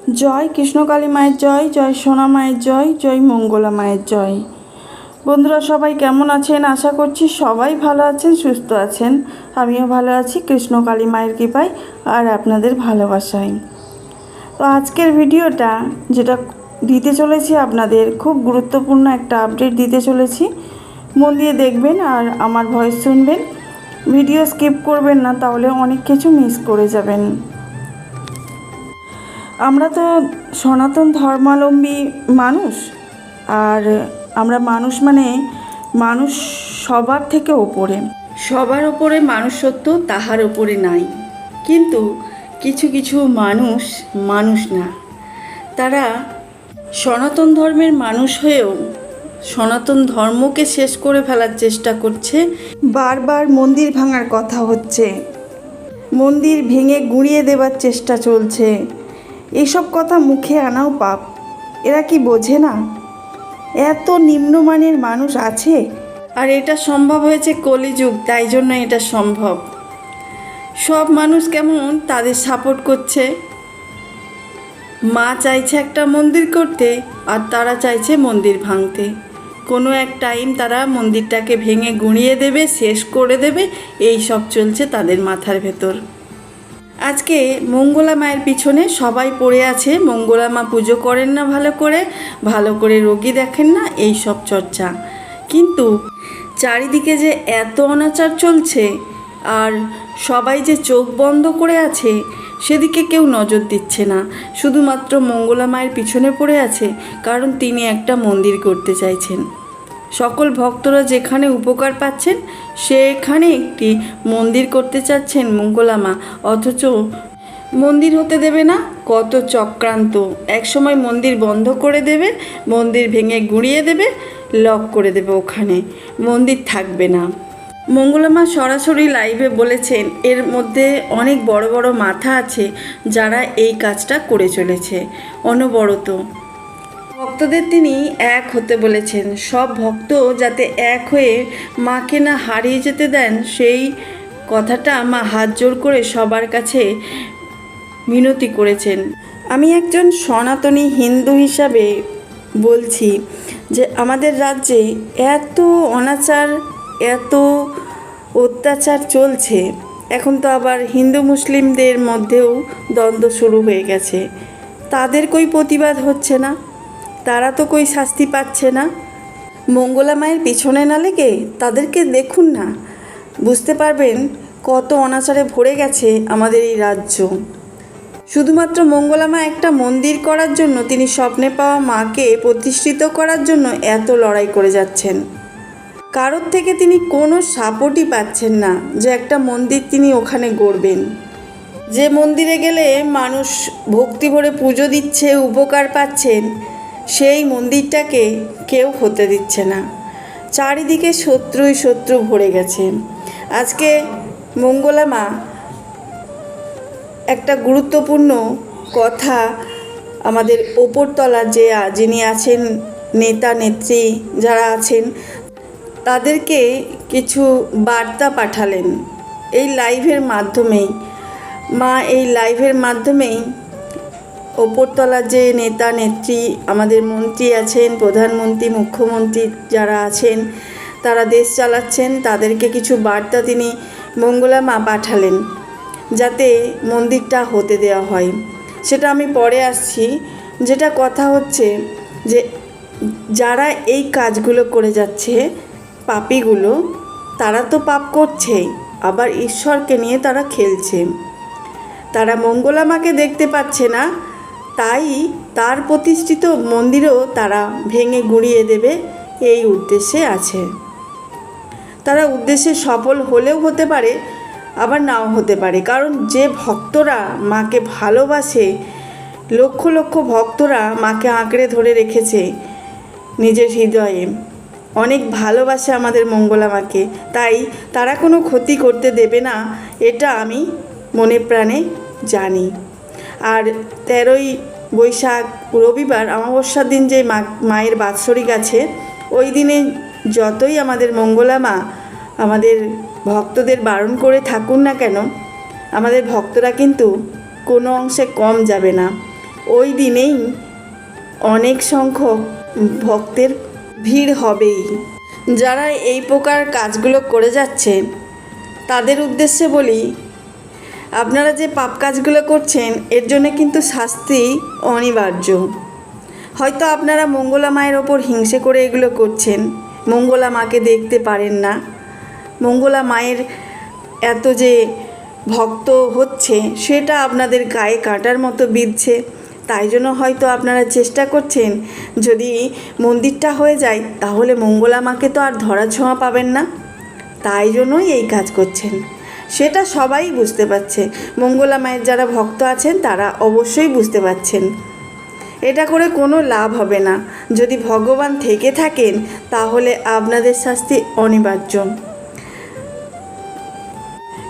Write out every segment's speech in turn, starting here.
জয় কৃষ্ণকালী মায়ের জয়, জয় সোনা মায়ের জয়, জয় মঙ্গলা মায়ের জয়। বন্ধুরা সবাই কেমন আছেন? আশা করছি সবাই ভালো আছেন, সুস্থ আছেন। আমিও ভালো আছি কৃষ্ণকালী মায়ের কৃপায় আর আপনাদের ভালোবাসায়। তো আজকের ভিডিওটা যেটা দিতে চলেছি আপনাদের, খুব গুরুত্বপূর্ণ একটা আপডেট দিতে চলেছি। মন দিয়ে দেখবেন আর আমার ভয়েস শুনবেন, ভিডিও স্কিপ করবেন না, তাহলে অনেক কিছু মিস করে যাবেন। আমরা তো সনাতন ধর্মাবলম্বী মানুষ, আর আমরা মানুষ মানে মানুষ সবার থেকে ওপরে, সবার ওপরে মানুষত্ব তাহার ওপরে নাই। কিন্তু কিছু কিছু মানুষ মানুষ না, তারা সনাতন ধর্মের মানুষ হয়েও সনাতন ধর্মকে শেষ করে ফেলার চেষ্টা করছে। বারবার মন্দির ভাঙার কথা হচ্ছে, মন্দির ভেঙে গুঁড়িয়ে দেবার চেষ্টা চলছে। এইসব কথা মুখে আনাও পাপ। এরা কি বোঝে না এত নিম্নমানের মানুষ আছে? আর এটা সম্ভব হয়েছে কলিযুগ, তাই জন্য এটা সম্ভব। সব মানুষ কেমন তাদের সাপোর্ট করছে। মা চাইছে একটা মন্দির করতে আর তারা চাইছে মন্দির ভাঙতে। কোনো এক টাইম তারা মন্দিরটাকে ভেঙে গুঁড়িয়ে দেবে, শেষ করে দেবে, এই সব চলছে তাদের মাথার ভেতর। আজকে মঙ্গলা মায়ের পিছনে সবাই পড়ে আছে। মঙ্গলা মা পুজো করেন না ভালো করে রোগী দেখেন না, এই সব চর্চা। কিন্তু চারিদিকে যে এত অনাচার চলছে আর সবাই যে চোখ বন্ধ করে আছে, সেদিকে কেউ নজর দিচ্ছে না। শুধুমাত্র মঙ্গলা মায়ের পিছনে পড়ে আছে, কারণ তিনি একটা মন্দির করতে চাইছেন। সকল ভক্তরা যেখানে উপকার পাচ্ছেন সেখানে একটি মন্দির করতে চাচ্ছেন মঙ্গলা মা, অথচ মন্দির হতে দেবে না। কত চক্রান্ত! একসময় মন্দির বন্ধ করে দেবে, মন্দির ভেঙে গুঁড়িয়ে দেবে, লক করে দেবে, ওখানে মন্দির থাকবে না। মঙ্গলা মা সরাসরি লাইভে বলেছেন এর মধ্যে অনেক বড় বড় মাথা আছে যারা এই কাজটা করে চলেছে অনবরত। ভক্তদের তিনি এক হতে বলেছেন, সব ভক্ত যাতে এক হয়ে মাকে না হারিয়ে যেতে দেন, সেই কথাটা মা হাত জোর করে সবার কাছে মিনতি করেছেন। আমি একজন সনাতনী হিন্দু হিসাবে বলছি যে আমাদের রাজ্যে এত অনাচার, এত অত্যাচার চলছে। এখন তো আবার হিন্দু মুসলিমদের মধ্যেও দ্বন্দ্ব শুরু হয়ে গেছে। তাদের কই প্রতিবাদ হচ্ছে না, তারা তো কই শাস্তি পাচ্ছে না। মঙ্গলা মায়ের পিছনে না লেগে তাদেরকে দেখুন না, বুঝতে পারবেন কত অনাচারে ভরে গেছে আমাদের এই রাজ্য। শুধুমাত্র মঙ্গলা মা একটা মন্দির করার জন্য, তিনি স্বপ্নে পাওয়া মাকে প্রতিষ্ঠিত করার জন্য এত লড়াই করে যাচ্ছেন। কারোর থেকে তিনি কোনো সাপোর্টই পাচ্ছেন না যে একটা মন্দির তিনি ওখানে গড়বেন। যে মন্দিরে গেলে মানুষ ভক্তি ভরে পুজো দিচ্ছে, উপকার পাচ্ছেন, সেই মন্দিরটাকে কেউ হতে দিচ্ছে না। চারিদিকে শত্রুই শত্রু ভরে গেছে। আজকে মঙ্গলা মা একটা গুরুত্বপূর্ণ কথা আমাদের ওপরতলা যিনি আছেন, নেতা নেত্রী যারা আছেন, তাদেরকে কিছু বার্তা পাঠালেন এই লাইভের মাধ্যমেই। মা এই লাইভের মাধ্যমেই ওপরতলার যে নেতা নেত্রী, আমাদের মন্ত্রী আছেন, প্রধানমন্ত্রী, মুখ্যমন্ত্রী যারা আছেন, তারা দেশ চালাচ্ছেন, তাদেরকে কিছু বার্তা তিনি মঙ্গলা মা পাঠালেন যাতে মন্দিরটা হতে দেওয়া হয়। সেটা আমি পরে আসছি। যেটা কথা হচ্ছে যে যারা এই কাজগুলো করে যাচ্ছে, পাপীগুলো, তারা তো পাপ করছে, আবার ঈশ্বরকে নিয়ে তারা খেলছে। তারা মঙ্গলা মাকে দেখতে পাচ্ছে না, তাই তার প্রতিষ্ঠিত মন্দিরও তারা ভেঙে গুঁড়িয়ে দেবে, এই উদ্দেশ্যে আছে। তারা উদ্দেশ্যে সফল হলেও হতে পারে, আবার নাও হতে পারে। কারণ যে ভক্তরা মাকে ভালোবাসে, লক্ষ লক্ষ ভক্তরা মাকে আঁকড়ে ধরে রেখেছে নিজের হৃদয়ে, অনেক ভালোবাসে আমাদের মঙ্গলা মাকে, তাই তারা কোনো ক্ষতি করতে দেবে না, এটা আমি মনে প্রাণে জানি। আর 13ই বৈশাখ রবিবার অমাবস্যার দিন যে মায়ের বাৎসরিক আছে, ওই দিনে যতই আমাদের মঙ্গলা মা আমাদের ভক্তদের বারণ করে থাকুন না কেন, আমাদের ভক্তরা কিন্তু কোনো অংশে কম যাবে না। ওই দিনেই অনেক সংখ্যক ভক্তের ভিড় হবেই। যারা এই প্রকার কাজগুলো করে যাচ্ছেন তাদের উদ্দেশ্যে বলি, আপনারা যে পাপ কাজগুলো করছেন এর জন্য কিন্তু শাস্তি অনিবার্য। হয়তো আপনারা মঙ্গলা মায়ের ওপর হিংসে করে এগুলো করছেন, মঙ্গলা মাকে দেখতে পারেন না, মঙ্গলা মায়ের এত যে ভক্ত হচ্ছে সেটা আপনাদের গায়ে কাটার মতো বিঁধছে, তাই জন্য হয়তো আপনারা চেষ্টা করছেন যদি মন্দিরটা হয়ে যায় তাহলে মঙ্গলা মাকে তো আর ধরাছোঁয়া পাবেন না, তাই জন্যই এই কাজ করছেন। সেটা সবাই বুঝতে পারছে, মঙ্গলা মায়ের যারা ভক্ত আছেন তারা অবশ্যই বুঝতে পারছেন। এটা করে কোনো লাভ হবে না। যদি ভগবান থেকে থাকেন তাহলে আপনাদের শাস্তি অনিবার্য।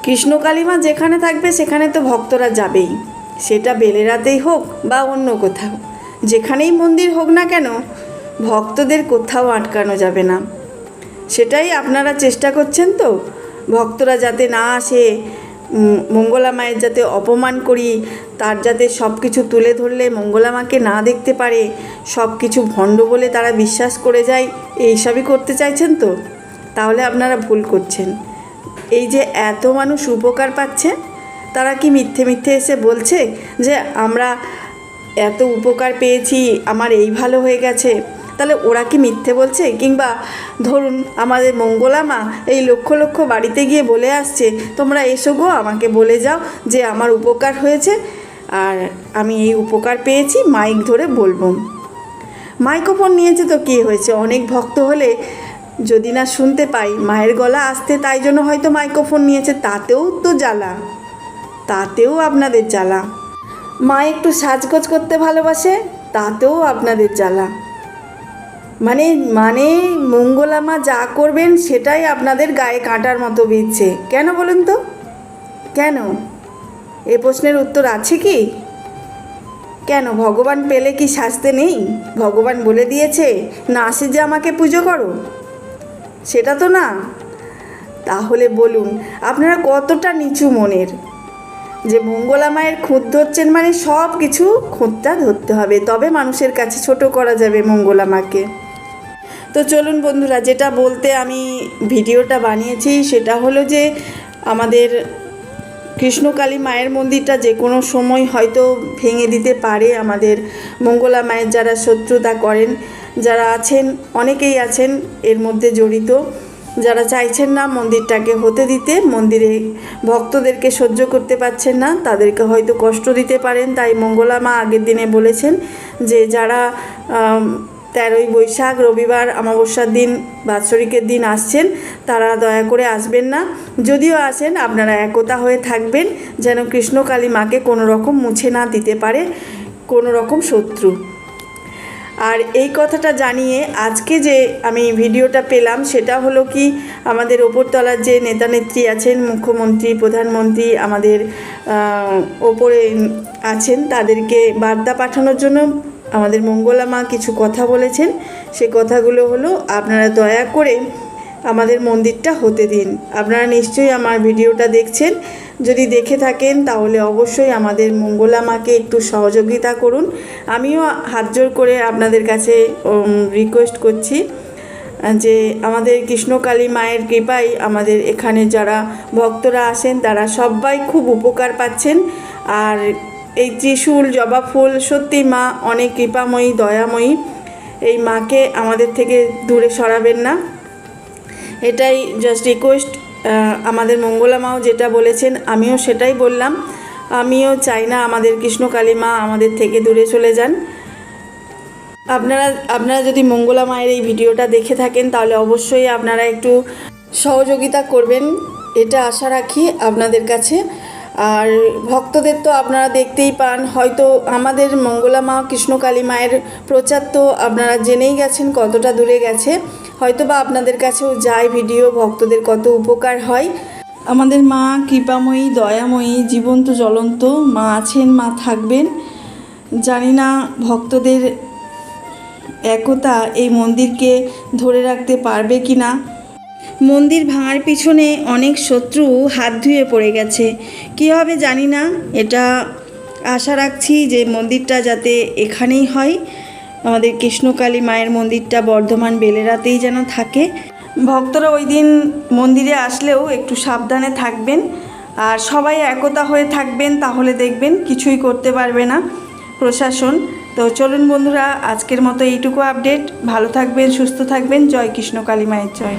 কৃষ্ণকালী মা যেখানে থাকবে সেখানে তো ভক্তরা যাবেই, সেটা বেলেরাতেই হোক বা অন্য কোথাও, যেখানেই মন্দির হোক না কেন ভক্তদের কোথাও আটকানো যাবে না। সেটাই আপনারা চেষ্টা করছেন তো, ভক্তরা যাতে না আসে, মঙ্গলা মায়ের যাতে অপমান করি, তার যাতে সব কিছু তুলে ধরলে মঙ্গলা মাকে না দেখতে পারে, সব কিছু ভণ্ড বলে তারা বিশ্বাস করে যায়, এইসবই করতে চাইছেন তো? তাহলে আপনারা ভুল করছেন। এই যে এত মানুষ উপকার পাচ্ছে, তারা কি মিথ্যে মিথ্যে এসে বলছে যে আমরা এত উপকার পেয়েছি, আমার এই ভালো হয়ে গেছে? তাহলে ওরা কি মিথ্যে বলছে? কিংবা ধরুন আমাদের মঙ্গলা মা এই লক্ষ লক্ষ বাড়িতে গিয়ে বলে আসছে, তোমরা এসো গো, আমাকে বলে যাও যে আমার উপকার হয়েছে আর আমি এই উপকার পেয়েছি, মাইক ধরে বলবো। মাইক্রোফোন নিয়েছে তো কী হয়েছে? অনেক ভক্ত হলে যদি না শুনতে পাই মায়ের গলা আসতে, তাই জন্য হয়তো মাইক্রোফোন নিয়েছে, তাতেও তো জ্বালা, তাতেও আপনাদের জ্বালা। মা একটু সাজগোজ করতে ভালোবাসে, তাতেও আপনাদের জ্বালা। মানে মানে মঙ্গলা মা যা করবেন সেটাই আপনাদের গায়ে কাঁটার মতো বিঁধছে। কেন বলুন তো, কেন? এ প্রশ্নের উত্তর আছে কি? কেন ভগবান পেলে কি শাস্তি নেই? ভগবান বলে দিয়েছে না আসে যে আমাকে পুজো করো, সেটা তো না। তাহলে বলুন আপনারা কতটা নিচু মনের, যে মঙ্গলা মায়ের খুঁত ধরছেন, মানে সব কিছু খুঁতটা ধরতে হবে, তবে মানুষের কাছে ছোট করা যাবে মঙ্গলা মাকে। তো চলুন বন্ধুরা, যেটা বলতে আমি ভিডিওটা বানিয়েছি সেটা হলো যে আমাদের কৃষ্ণকালী মায়ের মন্দিরটা যে কোনো সময় হয়তো ভেঙে দিতে পারে আমাদের মঙ্গলা মায়ের যারা শত্রুতা করেন, যারা আছেন, অনেকেই আছেন এর মধ্যে জড়িত, যারা চাইছেন না মন্দিরটাকে হতে দিতে, মন্দিরে ভক্তদেরকে সহ্য করতে পারছেন না, তাদেরকে হয়তো কষ্ট দিতে পারেন। তাই মঙ্গলা মা আগের দিনে বলেছেন যে যারা 13ই বৈশাখ রবিবার অমাবস্যার দিন বাৎসরিকের দিন আসছেন তারা দয়া করে আসবেন না, যদিও আসেন আপনারা একতা হয়ে থাকবেন যেন কৃষ্ণকালী মাকে কোনো রকম মুছে না দিতে পারে কোনো রকম শত্রু। আর এই কথাটা জানিয়ে আজকে যে আমি ভিডিওটা পেলাম সেটা হলো কি, আমাদের ওপরতলার যে নেতা নেত্রী আছেন, মুখ্যমন্ত্রী, প্রধানমন্ত্রী আমাদের ওপরে আছেন, তাদেরকে বার্তা পাঠানোর জন্য আমাদের মঙ্গলা মা কিছু কথা বলেছেন। সে কথাগুলো হলো, আপনারা দয়া করে আমাদের মন্দিরটা হতে দিন। আপনারা নিশ্চয়ই আমার ভিডিওটা দেখছেন, যদি দেখে থাকেন তাহলে অবশ্যই আমাদের মঙ্গলা মাকে একটু সহযোগিতা করুন। আমিও হাত জোর করে আপনাদের কাছে রিকোয়েস্ট করছি যে আমাদের কৃষ্ণকালী মায়ের কৃপায় আমাদের এখানে যারা ভক্তরা আসেন তারা সবাই খুব উপকার পাচ্ছেন। আর এই ত্রিশূল, জবা ফুল, সত্যি মা অনেক কৃপাময়ী, দয়াময়ী। এই মাকে আমাদের থেকে দূরে সরাবেন না, এটাই জাস্ট রিকোয়েস্ট। আমাদের মঙ্গলা মাও যেটা বলেছেন আমিও সেটাই বললাম, আমিও চাই না আমাদের কৃষ্ণকালী মা আমাদের থেকে দূরে চলে যান। আপনারা যদি মঙ্গলা মায়ের এই ভিডিওটা দেখে থাকেন তাহলে অবশ্যই আপনারা একটু সহযোগিতা করবেন, এটা আশা রাখি আপনাদের কাছে। আর ভক্তদের তো আপনারা দেখতেই পান, হয়তো আমাদের মঙ্গলা মা কৃষ্ণকালী মায়ের প্রচার তো আপনারা জেনেই গেছেন কতটা দূরে গেছে, হয়তো বা আপনাদের কাছেও যায় ভিডিও, ভক্তদের কত উপকার হয়। আমাদের মা কৃপাময়ী, দয়াময়ী, জীবন্ত জ্বলন্ত মা আছেন, মা থাকবেন। জানি না ভক্তদের একতা এই মন্দিরকে ধরে রাখতে পারবে কি না। মন্দির ভাঙার পিছনে অনেক শত্রু হাত ধুয়ে পড়ে গেছে, কী হবে জানি না, এটা আশা রাখছি যে মন্দিরটা যাতে এখানেই হয়, আমাদের কৃষ্ণকালী মায়ের মন্দিরটা বর্ধমান বেলেরাতেই যেন থাকে। ভক্তরা ওই দিন মন্দিরে আসলেও একটু সাবধানে থাকবেন আর সবাই একতা হয়ে থাকবেন, তাহলে দেখবেন কিছুই করতে পারবে না প্রশাসন। তো চলুন বন্ধুরা, আজকের মতো এইটুকু আপডেট। ভালো থাকবেন, সুস্থ থাকবেন। জয় কৃষ্ণকালী মায়ের জয়।